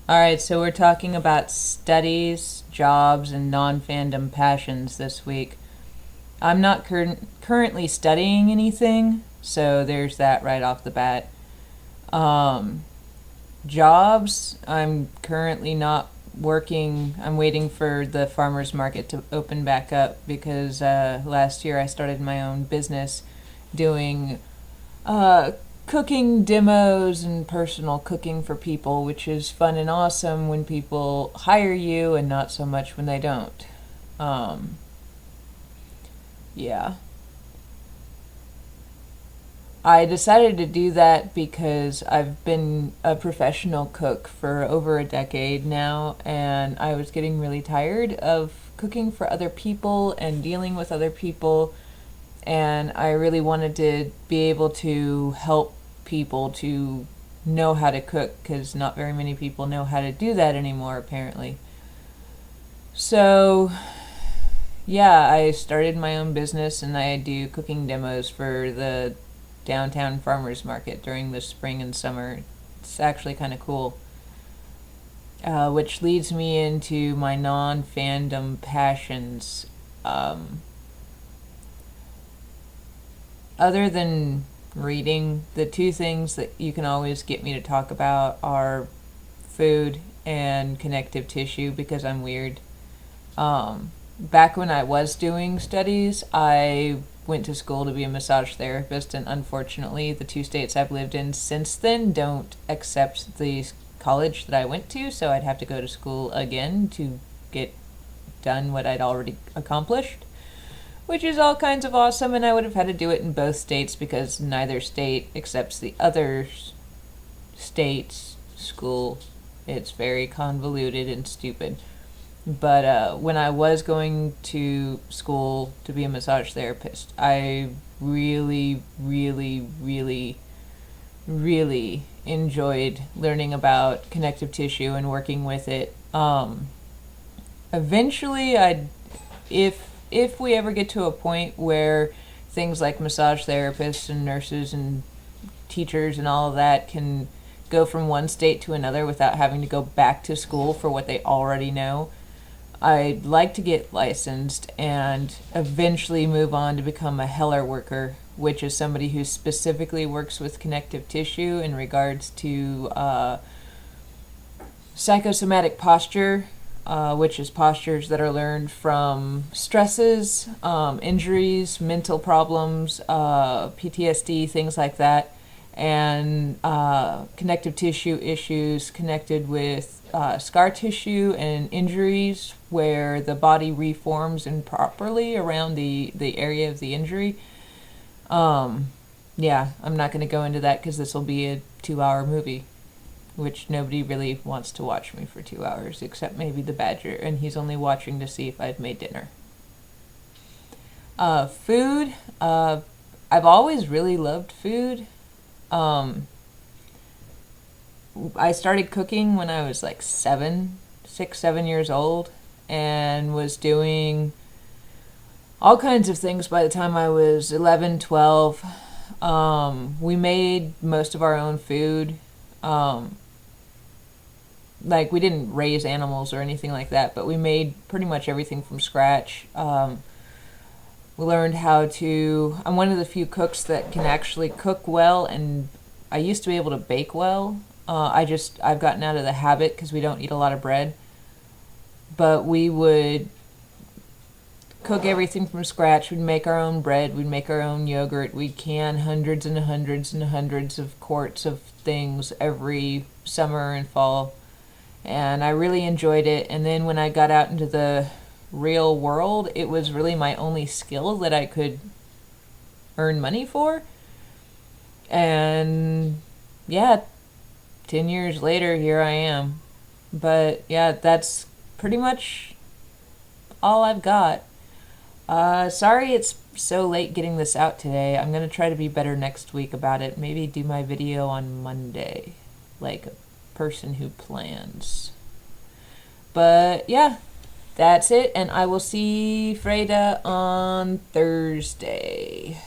All right, so we're talking about studies, jobs, and non-fandom passions this week. I'm not currently studying anything, so there's that right off the bat. Um, Jobs, I'm currently not working. I'm waiting for the farmers market to open back up because last year I started my own business doing uh, cooking demos and personal cooking for people, which is fun and awesome when people hire you and not so much when they don't. Um, yeah. I decided to do that because I've been a professional cook for over a decade now, and I was getting really tired of cooking for other people and dealing with other people, and I really wanted to be able to help people to know how to cook because not very many people know how to do that anymore, apparently. So, yeah, I started my own business and I do cooking demos for the downtown farmers market during the spring and summer. It's actually kind of cool. Which leads me into my non fandom passions. Um, Other than reading, the two things that you can always get me to talk about are food and connective tissue because I'm weird. Back when I was doing studies, I went to school to be a massage therapist, and unfortunately, the two states I've lived in since then don't accept the college that I went to, so I'd have to go to school again to get done what I'd already accomplished, which is all kinds of awesome, and I would have had to do it in both states because neither state accepts the other state's school. It's very convoluted and stupid. But when I was going to school to be a massage therapist, I really, really, really, really enjoyed learning about connective tissue and working with it. Eventually, if we ever get to a point where things like massage therapists and nurses and teachers and all of that can go from one state to another without having to go back to school for what they already know, I'd like to get licensed and eventually move on to become a Heller worker, which is somebody who specifically works with connective tissue in regards to psychosomatic posture, which is postures that are learned from stresses, injuries, mental problems, PTSD, things like that, and connective tissue issues connected with scar tissue and injuries where the body reforms improperly around the area of the injury. Yeah, I'm not going to go into that because this will be a 2 hour movie, which nobody really wants to watch me for 2 hours except maybe the badger, and he's only watching to see if I've made dinner. Food. I've always really loved food. Um, I started cooking when I was like 7 years old, and was doing all kinds of things by the time I was 11, 12. We made most of our own food. Um, like, we didn't raise animals or anything like that, but we made pretty much everything from scratch. We learned how to. I'm one of the few cooks that can actually cook well, and I used to be able to bake well. I've gotten out of the habit because we don't eat a lot of bread. But we would cook everything from scratch. We'd make our own bread. We'd make our own yogurt. We'd can hundreds and hundreds and hundreds of quarts of things every summer and fall. And I really enjoyed it. And then when I got out into the real world, it was really my only skill that I could earn money for. And yeah, 10 years later, here I am. But yeah, that's pretty much all I've got. Sorry it's so late getting this out today. I'm going to try to be better next week about it. Maybe do my video on Monday, like a person who plans. But yeah, that's it, and I will see Freda on Thursday.